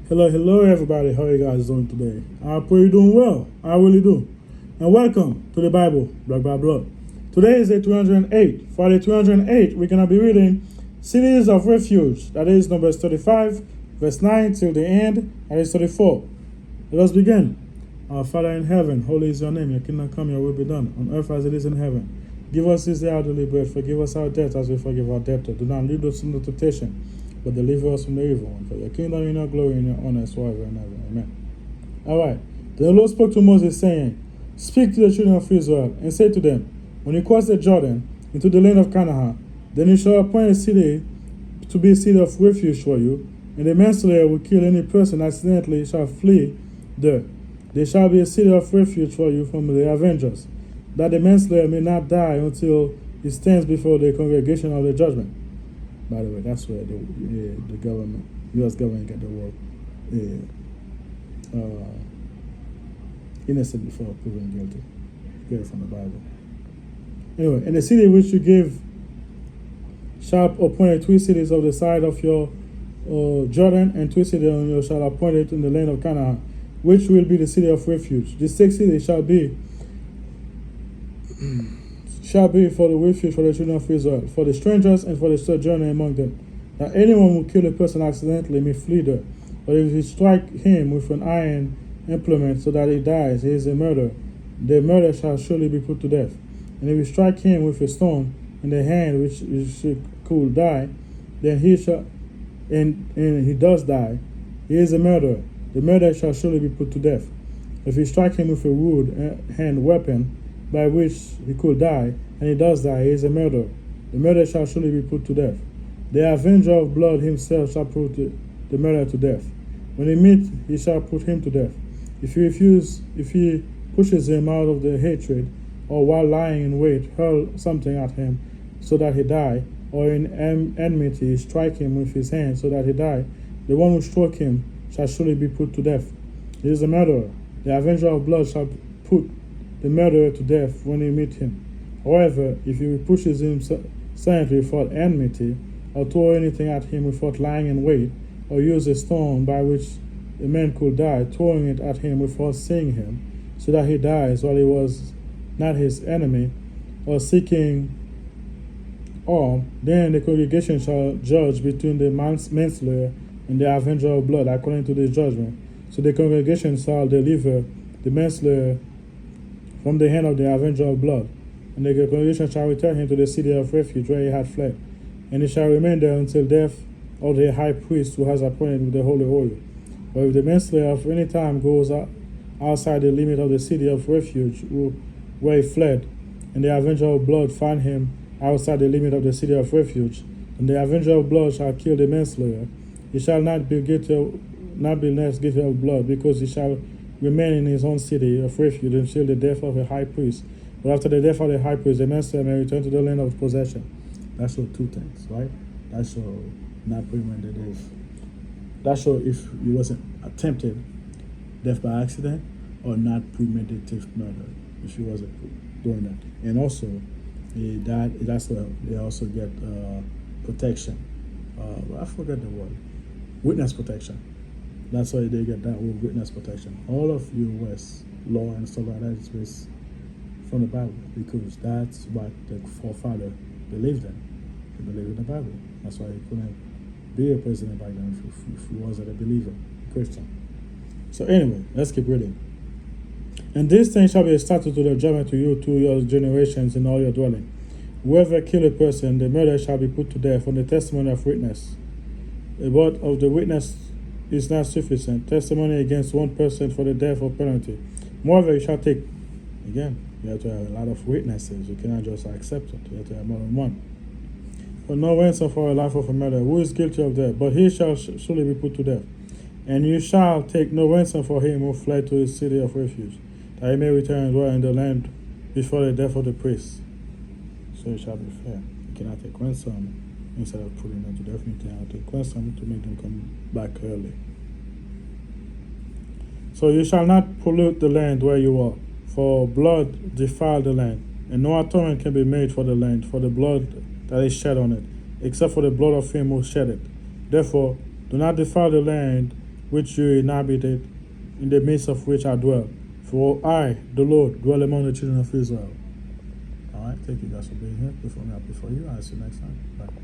Hello, everybody. How you guys doing today? I pray you're doing well. I really do. And welcome to the Bible, Blood by Blood. Today is day 208. For day 208, we're going to be reading Cities of Refuge. That is Numbers 35, verse 9 till the end. That is 34. Let us begin. Our Father in heaven, holy is your name. Your kingdom come, your will be done, on earth as it is in heaven. Give us this day our daily bread. Forgive us our debts as we forgive our debtors. Do not lead us into temptation, but deliver us from the evil one. For your kingdom, and your glory, and your honor is forever and ever. Amen. All right. The Lord spoke to Moses, saying, Speak to the children of Israel, and say to them, When you cross the Jordan into the land of Canaan, then you shall appoint a city to be a city of refuge for you, and the manslayer will kill any person accidentally shall flee there. There shall be a city of refuge for you from the avengers, that the manslayer may not die until he stands before the congregation of the judgment. By the way, that's where the government, U.S. government, get the word innocent before proven guilty. Get it from the Bible. Anyway, in the city which you give shall appoint 3 cities of the side of your Jordan, and 2 cities on you shall appoint it in the land of Canaan, which will be the city of refuge. The 6 cities shall be for the refuge for the children of Israel, for the strangers and for the sojourner among them, that anyone who kill a person accidentally may flee there. But if he strike him with an iron implement so that he dies, he is a murderer. The murderer shall surely be put to death. And if he strike him with a stone in the hand which could die, then he shall, and he does die, he is a murderer. The murderer shall surely be put to death. If he strike him with a wood hand weapon by which he could die, and he does die, he is a murderer. The murderer shall surely be put to death. The avenger of blood himself shall put the murderer to death. When he meet, he shall put him to death. If he pushes him out of the hatred, or while lying in wait, hurl something at him so that he die, or in enmity strike him with his hand so that he die, the one who struck him shall surely be put to death. He is a murderer. The avenger of blood shall put the murderer to death when he meet him. However, if he pushes him silently without enmity, or throw anything at him without lying in wait, or use a stone by which a man could die, throwing it at him without seeing him, so that he dies while he was not his enemy, or seeking harm, then the congregation shall judge between the manslayer and the avenger of blood according to this judgment. So the congregation shall deliver the manslayer from the hand of the avenger of blood, and the congregation shall return him to the city of refuge where he had fled, and he shall remain there until death of the high priest who has appointed with the holy oil. But if the manslayer of any time goes outside the limit of the city of refuge where he fled, and the avenger of blood find him outside the limit of the city of refuge, and the avenger of blood shall kill the manslayer, he shall not be less guilty of blood, because he shall remain in his own city of refuge until the death of a high priest. But after the death of the high priest, the manslayer may return to the land of possession. That shows 2 things, right? That shows not premeditative. That shows if he wasn't attempted death by accident, or not premeditative murder, if he wasn't doing that. And also, they also get protection. I forget the word. Witness protection. That's why they get that word, witness protection. All of U.S. law and stuff like that is based from the Bible, because that's what the forefather believed in. He believed in the Bible. That's why he couldn't be a president back then if he wasn't a believer, a Christian. So anyway, let's keep reading. And this thing shall be a statute to the judgment to you, to your generations in all your dwelling. Whoever kill a person, the murderer shall be put to death on the testimony of witness. The word of the witness is not sufficient. Testimony against one person for the death or penalty. Moreover, you shall take, again, you have to have a lot of witnesses. You cannot just accept it. You have to have more than one. For no ransom for a life of a murderer, who is guilty of death, but he shall surely be put to death. And you shall take no ransom for him who fled to his city of refuge, that he may return and dwell in the land before the death of the priest. So it shall be fair. You cannot take ransom instead of putting them to death. You cannot take ransom to make them come back early. So you shall not pollute the land where you are, for blood defile the land, and no atonement can be made for the land, for the blood that is shed on it, except for the blood of him who shed it. Therefore, do not defile the land which you inhabited, in the midst of which I dwell. For I, the Lord, dwell among the children of Israel. All right, thank you guys for being here. Pray for me, I pray for you. I'll see you next time. Bye.